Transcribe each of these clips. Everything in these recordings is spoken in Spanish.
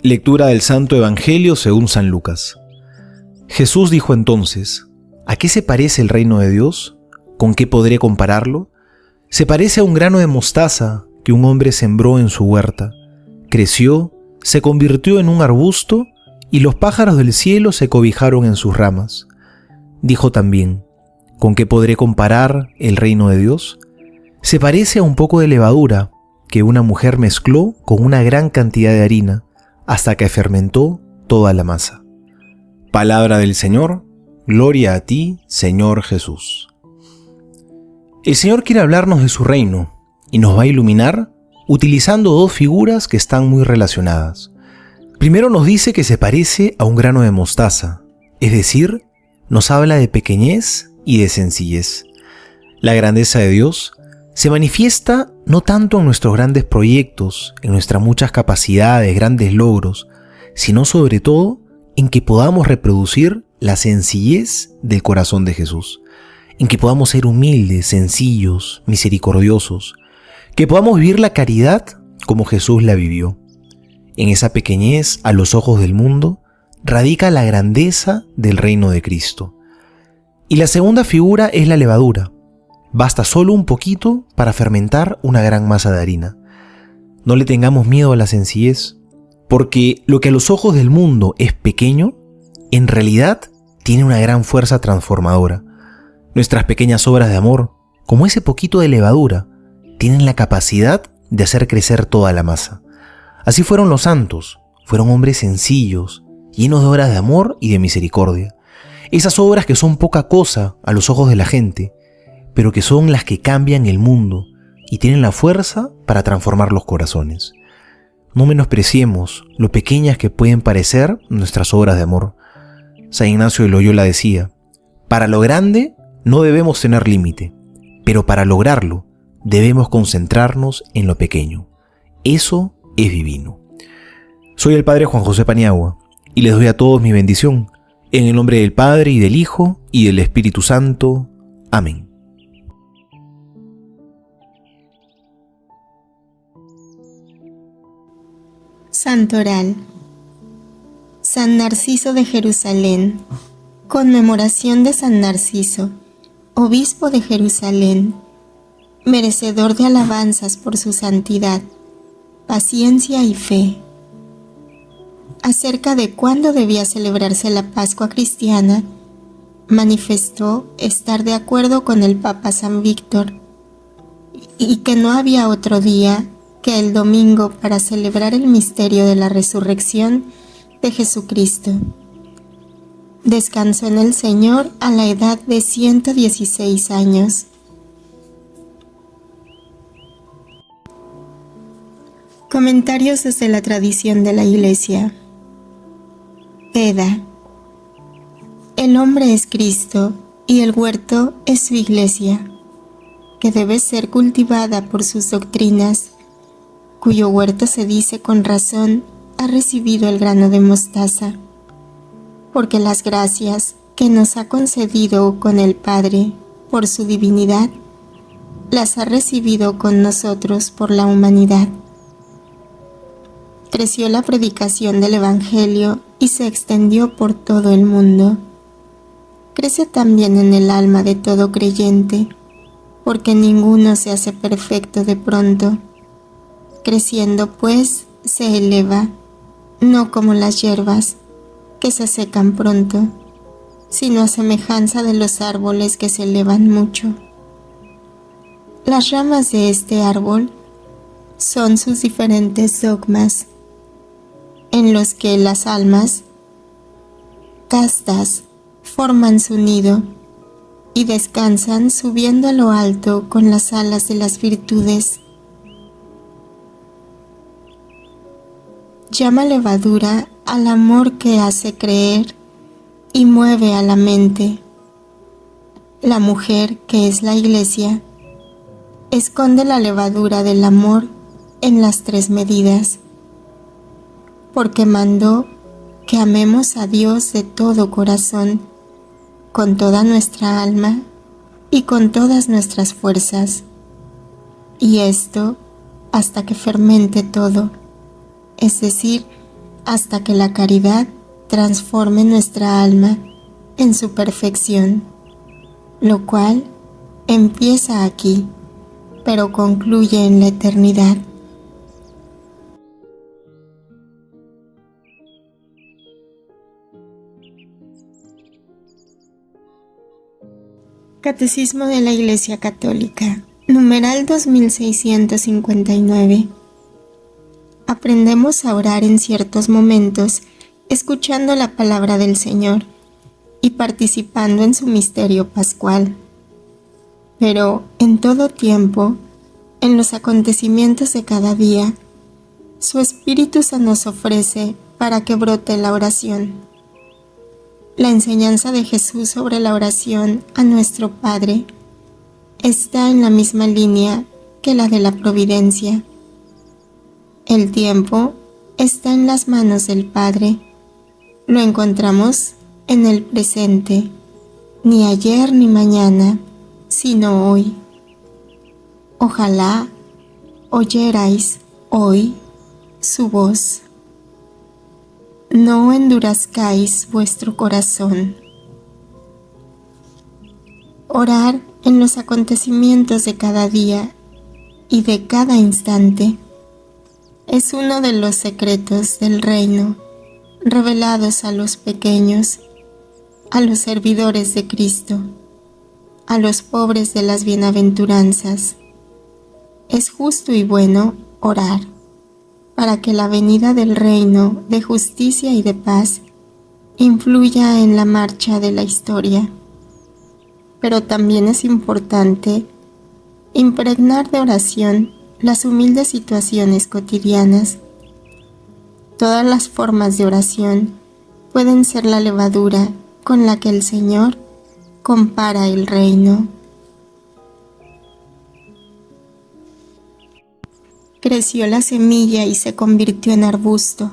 Lectura del Santo Evangelio según San Lucas. Jesús dijo entonces: ¿A qué se parece el reino de Dios? ¿Con qué podré compararlo? Se parece a un grano de mostaza que un hombre sembró en su huerta. Creció, se convirtió en un arbusto y los pájaros del cielo se cobijaron en sus ramas. Dijo también: ¿Con qué podré comparar el reino de Dios? Se parece a un poco de levadura que una mujer mezcló con una gran cantidad de harina hasta que fermentó toda la masa. Palabra del Señor, gloria a ti, Señor Jesús. El Señor quiere hablarnos de su reino y nos va a iluminar utilizando dos figuras que están muy relacionadas. Primero nos dice que se parece a un grano de mostaza, es decir, nos habla de pequeñez y de sencillez. La grandeza de Dios se manifiesta no tanto en nuestros grandes proyectos, en nuestras muchas capacidades, grandes logros, sino sobre todo en que podamos reproducir la sencillez del corazón de Jesús, en que podamos ser humildes, sencillos, misericordiosos, que podamos vivir la caridad como Jesús la vivió. En esa pequeñez, a los ojos del mundo, radica la grandeza del reino de Cristo. Y la segunda figura es la levadura. Basta solo un poquito para fermentar una gran masa de harina. No le tengamos miedo a la sencillez, porque lo que a los ojos del mundo es pequeño, en realidad tiene una gran fuerza transformadora. Nuestras pequeñas obras de amor, como ese poquito de levadura, tienen la capacidad de hacer crecer toda la masa. Así fueron los santos, fueron hombres sencillos, llenos de obras de amor y de misericordia. Esas obras que son poca cosa a los ojos de la gente, pero que son las que cambian el mundo y tienen la fuerza para transformar los corazones. No menospreciemos lo pequeñas que pueden parecer nuestras obras de amor. San Ignacio de Loyola decía: para lo grande no debemos tener límite, pero para lograrlo debemos concentrarnos en lo pequeño. Eso es divino. Soy el Padre Juan José Paniagua y les doy a todos mi bendición, en el nombre del Padre y del Hijo y del Espíritu Santo. Amén. Santoral. San Narciso de Jerusalén. Conmemoración de San Narciso, obispo de Jerusalén, merecedor de alabanzas por su santidad, paciencia y fe. Acerca de cuándo debía celebrarse la Pascua cristiana, manifestó estar de acuerdo con el Papa San Víctor y que no había otro día que el domingo para celebrar el misterio de la resurrección de Jesucristo. Descansó en el Señor a la edad de 116 años. Comentarios desde la tradición de la Iglesia. Veda. El hombre es Cristo y el huerto es su Iglesia, que debe ser cultivada por sus doctrinas, cuyo huerto se dice con razón ha recibido el grano de mostaza, porque las gracias que nos ha concedido con el Padre por su divinidad, las ha recibido con nosotros por la humanidad. Creció la predicación del Evangelio y se extendió por todo el mundo. Crece también en el alma de todo creyente, porque ninguno se hace perfecto de pronto. Creciendo, pues, se eleva, no como las hierbas, que se secan pronto, sino a semejanza de los árboles que se elevan mucho. Las ramas de este árbol son sus diferentes dogmas, en los que las almas castas forman su nido y descansan subiendo a lo alto con las alas de las virtudes. Llama levadura al amor que hace creer y mueve a la mente. La mujer, que es la Iglesia, esconde la levadura del amor en las 3 medidas, porque mandó que amemos a Dios de todo corazón, con toda nuestra alma y con todas nuestras fuerzas. y esto hasta que fermente todo, es decir, hasta que la caridad transforme nuestra alma en su perfección, lo cual empieza aquí, pero concluye en la eternidad. Catecismo de la Iglesia Católica, numeral 2659. Aprendemos a orar en ciertos momentos, escuchando la palabra del Señor y participando en su misterio pascual. Pero en todo tiempo, en los acontecimientos de cada día, su Espíritu se nos ofrece para que brote la oración. La enseñanza de Jesús sobre la oración a nuestro Padre está en la misma línea que la de la providencia. El tiempo está en las manos del Padre. Lo encontramos en el presente, ni ayer ni mañana, sino hoy. Ojalá oyerais hoy su voz. No endurezcáis vuestro corazón. Orar en los acontecimientos de cada día y de cada instante es uno de los secretos del reino revelados a los pequeños, a los servidores de Cristo, a los pobres de las bienaventuranzas. Es justo y bueno orar para que la venida del reino de justicia y de paz influya en la marcha de la historia. Pero también es importante impregnar de oración las humildes situaciones cotidianas. Todas las formas de oración pueden ser la levadura con la que el Señor compara el reino. Creció la semilla y se convirtió en arbusto.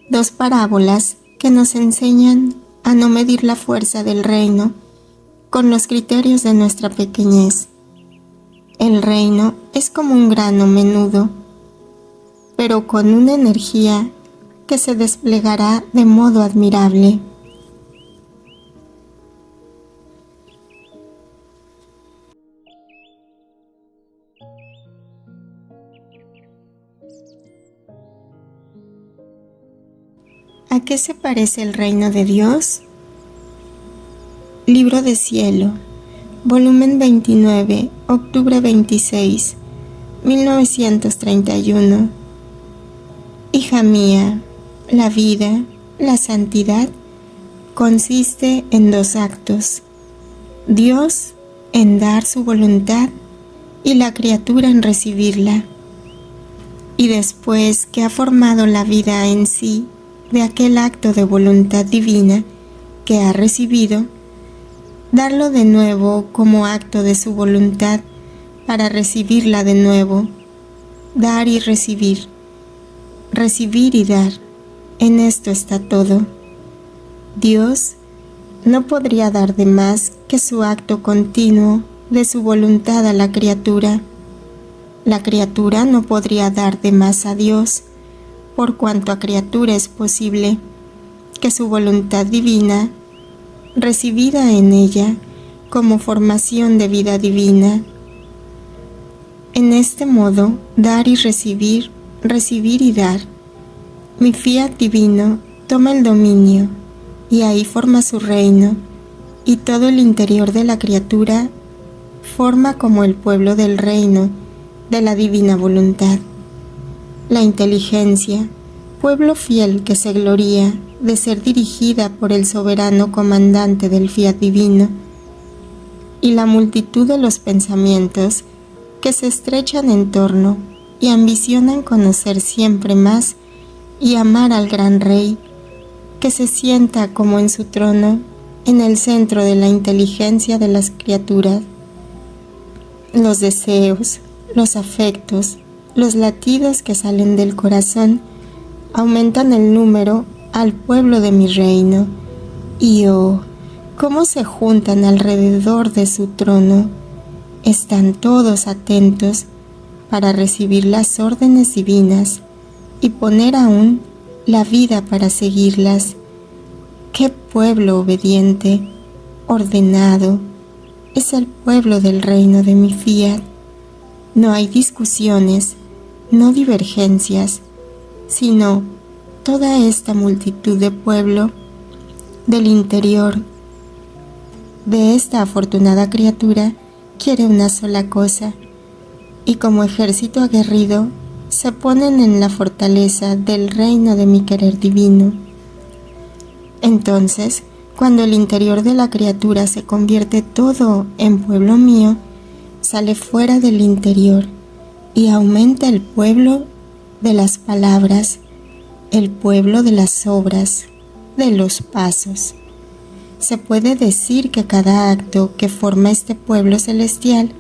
Dos parábolas que nos enseñan a no medir la fuerza del reino con los criterios de nuestra pequeñez. El reino es como un grano menudo, pero con una energía que se desplegará de modo admirable. ¿A qué se parece el reino de Dios? Libro de Cielo, volumen 29, octubre 26, 1931. Hija mía, la vida, la santidad, consiste en dos actos: Dios en dar su voluntad y la criatura en recibirla. Y después que ha formado la vida en sí de aquel acto de voluntad divina que ha recibido, darlo de nuevo como acto de su voluntad para recibirla de nuevo, dar y recibir y dar, en esto está todo. Dios no podría dar de más que su acto continuo de su voluntad a la criatura. La criatura no podría dar de más a Dios, por cuanto a criatura es posible que su voluntad divina, recibida en ella como formación de vida divina. En este modo, dar y recibir y dar, mi fiat divino toma el dominio y ahí forma su reino, y todo el interior de la criatura forma como el pueblo del reino de la divina voluntad. La inteligencia, pueblo fiel que se gloría de ser dirigida por el soberano comandante del fiat divino, y la multitud de los pensamientos que se estrechan en torno y ambicionan conocer siempre más y amar al gran Rey, que se sienta como en su trono en el centro de la inteligencia de las criaturas. Los deseos, los afectos, los latidos que salen del corazón aumentan el número al pueblo de mi reino, y oh, cómo se juntan alrededor de su trono. Están todos atentos para recibir las órdenes divinas y poner aún la vida para seguirlas. ¡Qué pueblo obediente, ordenado! Es el pueblo del reino de mi fiat. No hay discusiones, no divergencias, sino toda esta multitud de pueblo del interior de esta afortunada criatura quiere una sola cosa, y como ejército aguerrido se ponen en la fortaleza del reino de mi querer divino. Entonces, cuando el interior de la criatura se convierte todo en pueblo mío, sale fuera del interior y aumenta el pueblo de las palabras, el pueblo de las obras, de los pasos. Se puede decir que cada acto que forma este pueblo celestial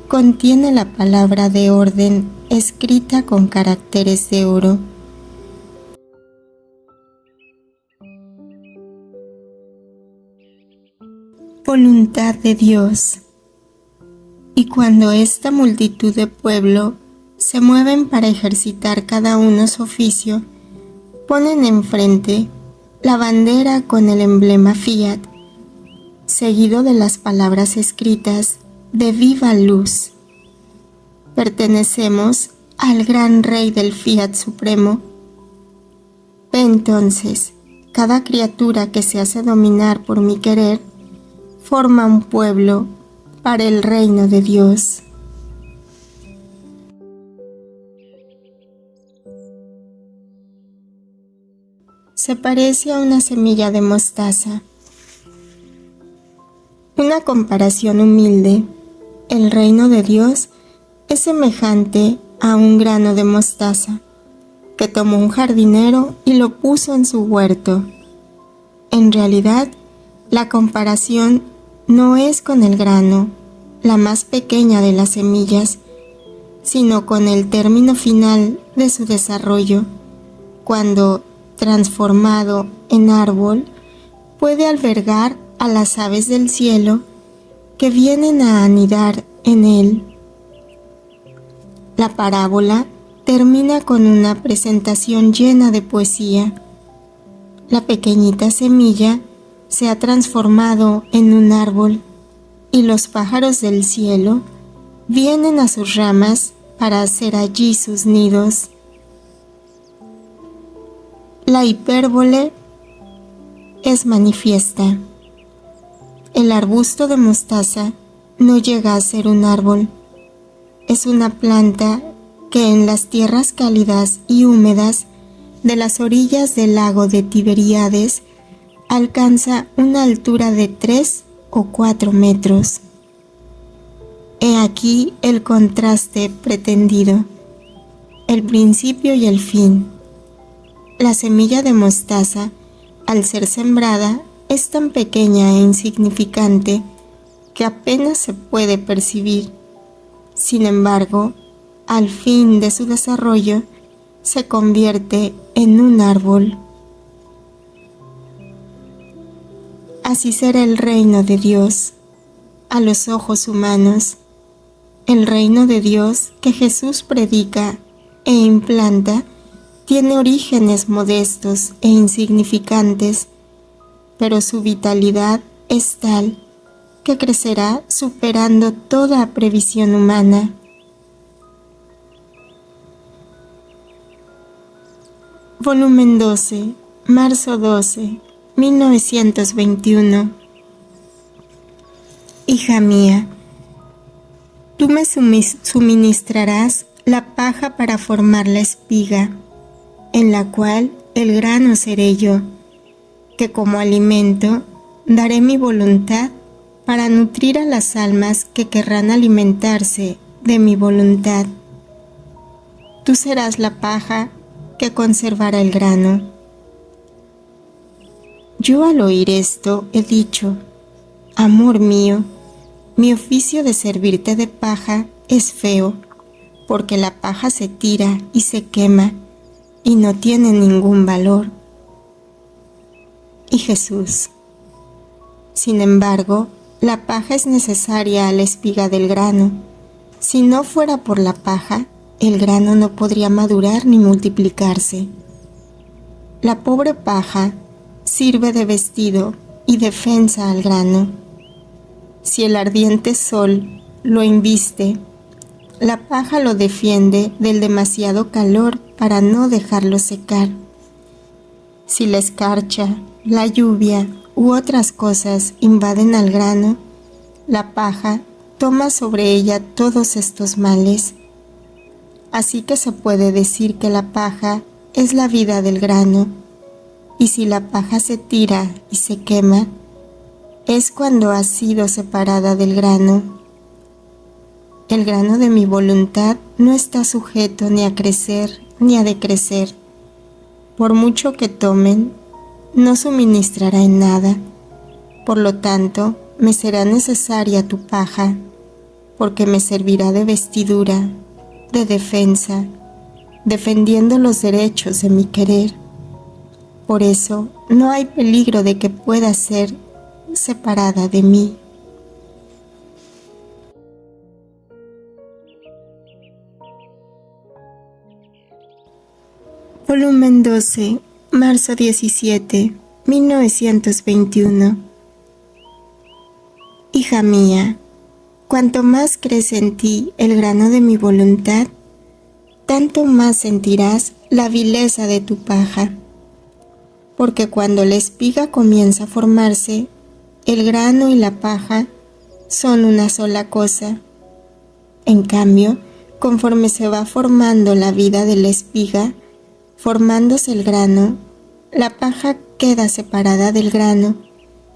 contiene la palabra de orden escrita con caracteres de oro. Voluntad de Dios. Y cuando esta multitud de pueblo se mueven para ejercitar cada uno su oficio, ponen enfrente la bandera con el emblema Fiat, seguido de las palabras escritas de viva luz. Pertenecemos al gran Rey del Fiat Supremo. Ve entonces, cada criatura que se hace dominar por mi querer, forma un pueblo para el reino de Dios. Se parece a una semilla de mostaza. Una comparación humilde. El reino de Dios es semejante a un grano de mostaza que tomó un jardinero y lo puso en su huerto. En realidad, la comparación no es con el grano, la más pequeña de las semillas, sino con el término final de su desarrollo, cuando, transformado en árbol, puede albergar a las aves del cielo que vienen a anidar en él. La parábola termina con una presentación llena de poesía. La pequeñita semilla se ha transformado en un árbol y los pájaros del cielo vienen a sus ramas para hacer allí sus nidos. La hipérbole es manifiesta. El arbusto de mostaza no llega a ser un árbol. Es una planta que en las tierras cálidas y húmedas de las orillas del lago de Tiberíades alcanza una altura de 3 o 4 metros. He aquí el contraste pretendido, el principio y el fin. La semilla de mostaza, al ser sembrada, es tan pequeña e insignificante que apenas se puede percibir. Sin embargo, al fin de su desarrollo, se convierte en un árbol. Así será el reino de Dios a los ojos humanos, el reino de Dios que Jesús predica e implanta tiene orígenes modestos e insignificantes, pero su vitalidad es tal que crecerá superando toda previsión humana. Volumen 12, marzo 12, 1921. Hija mía, tú me suministrarás la paja para formar la espiga, en la cual el grano seré yo, que como alimento daré mi voluntad para nutrir a las almas que querrán alimentarse de mi voluntad. Tú serás la paja que conservará el grano. Yo al oír esto he dicho, amor mío, mi oficio de servirte de paja es feo, porque la paja se tira y se quema y no tiene ningún valor. Y Jesús, sin embargo, la paja es necesaria a la espiga del grano. Si no fuera por la paja, el grano no podría madurar ni multiplicarse. La pobre paja sirve de vestido y defensa al grano. Si el ardiente sol lo inviste, la paja lo defiende del demasiado calor para no dejarlo secar. Si la escarcha, la lluvia u otras cosas invaden al grano, la paja toma sobre ella todos estos males. Así que se puede decir que la paja es la vida del grano, y si la paja se tira y se quema, es cuando ha sido separada del grano. El grano de mi voluntad no está sujeto ni a crecer ni a decrecer. Por mucho que tomen, no suministrará en nada. Por lo tanto, me será necesaria tu paja, porque me servirá de vestidura, de defensa, defendiendo los derechos de mi querer. Por eso, no hay peligro de que pueda ser separada de mí. Volumen 12, marzo 17, 1921. Hija mía, cuanto más crece en ti el grano de mi voluntad, tanto más sentirás la vileza de tu paja. Porque cuando la espiga comienza a formarse, el grano y la paja son una sola cosa. En cambio, conforme se va formando la vida de la espiga, formándose el grano, la paja queda separada del grano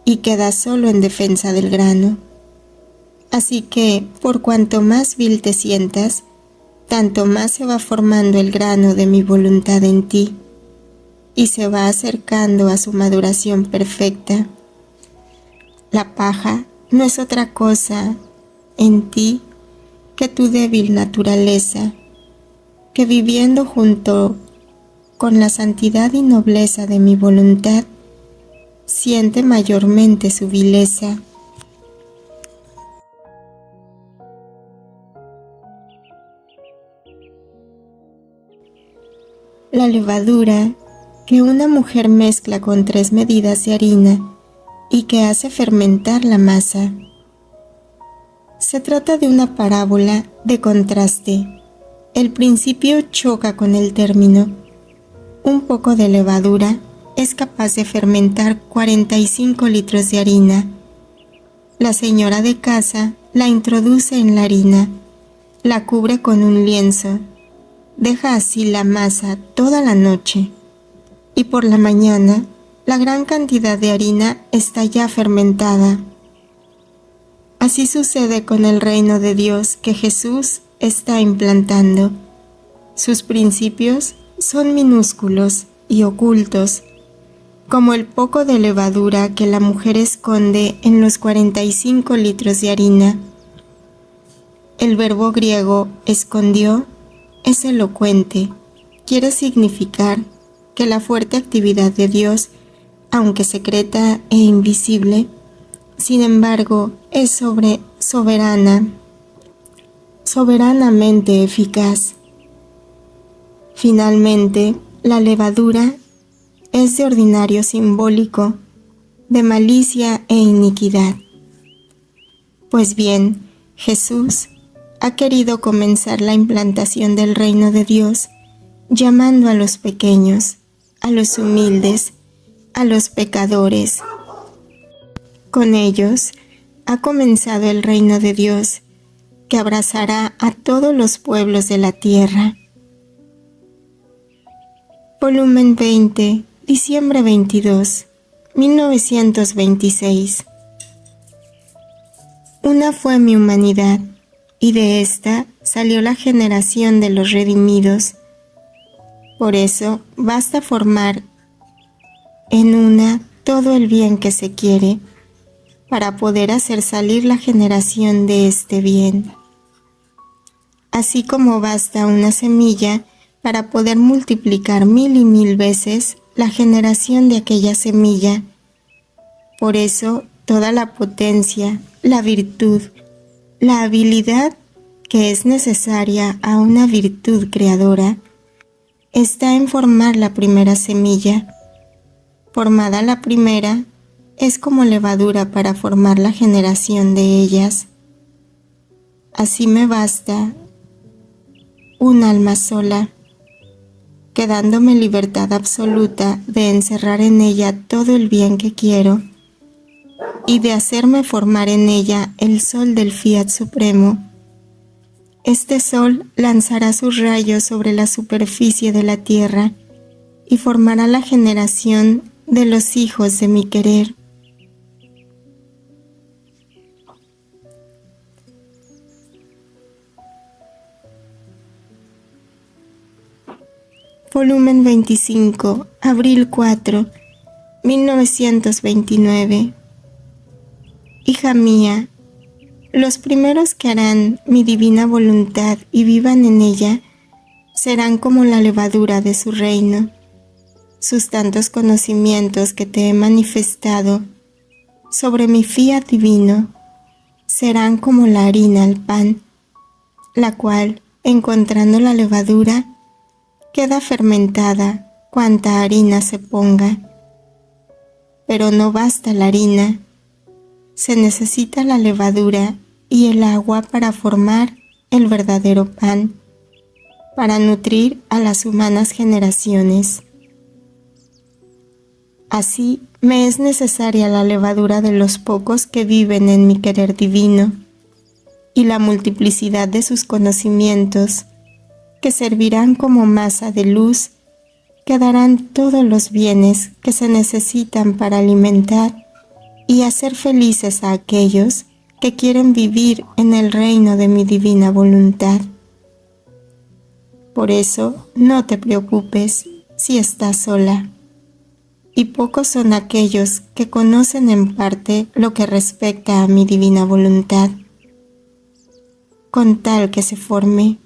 y queda solo en defensa del grano. Así que, por cuanto más vil te sientas, tanto más se va formando el grano de mi voluntad en ti, y se va acercando a su maduración perfecta. La paja no es otra cosa en ti que tu débil naturaleza, que viviendo junto con la santidad y nobleza de mi voluntad, siente mayormente su vileza. La levadura que una mujer mezcla con 3 medidas de harina y que hace fermentar la masa. Se trata de una parábola de contraste. El principio choca con el término. Un poco de levadura es capaz de fermentar 45 litros de harina. La señora de casa la introduce en la harina, la cubre con un lienzo, deja así la masa toda la noche, y por la mañana la gran cantidad de harina está ya fermentada. Así sucede con el reino de Dios que Jesús está implantando. Sus principios son minúsculos y ocultos, como el poco de levadura que la mujer esconde en los 45 litros de harina. El verbo griego escondió es elocuente. Quiere significar que la fuerte actividad de Dios, aunque secreta e invisible, sin embargo, es soberanamente eficaz. Finalmente, la levadura es de ordinario simbólico, de malicia e iniquidad. Pues bien, Jesús ha querido comenzar la implantación del reino de Dios, llamando a los pequeños, a los humildes, a los pecadores. Con ellos ha comenzado el reino de Dios, que abrazará a todos los pueblos de la tierra. Volumen 20, diciembre 22, 1926. Una fue mi humanidad, y de esta salió la generación de los redimidos. Por eso basta formar en una todo el bien que se quiere, para poder hacer salir la generación de este bien. Así como basta una semilla para poder multiplicar 1000 y 1000 veces la generación de aquella semilla. Por eso toda la potencia, la virtud, la habilidad que es necesaria a una virtud creadora, está en formar la primera semilla. Formada la primera, es como levadura para formar la generación de ellas. Así me basta un alma sola, quedándome libertad absoluta de encerrar en ella todo el bien que quiero y de hacerme formar en ella el sol del Fiat Supremo. Este sol lanzará sus rayos sobre la superficie de la tierra y formará la generación de los hijos de mi querer. Volumen 25, abril 4, 1929. Hija mía, los primeros que harán mi divina voluntad y vivan en ella serán como la levadura de su reino. Sus tantos conocimientos que te he manifestado sobre mi fiat divino serán como la harina al pan, la cual, encontrando la levadura, queda fermentada cuanta harina se ponga. Pero no basta la harina, se necesita la levadura y el agua para formar el verdadero pan, para nutrir a las humanas generaciones. Así me es necesaria la levadura de los pocos que viven en mi querer divino y la multiplicidad de sus conocimientos, que servirán como masa de luz, que darán todos los bienes que se necesitan para alimentar y hacer felices a aquellos que quieren vivir en el reino de mi divina voluntad. Por eso no te preocupes si estás sola, y pocos son aquellos que conocen en parte lo que respecta a mi divina voluntad, con tal que se forme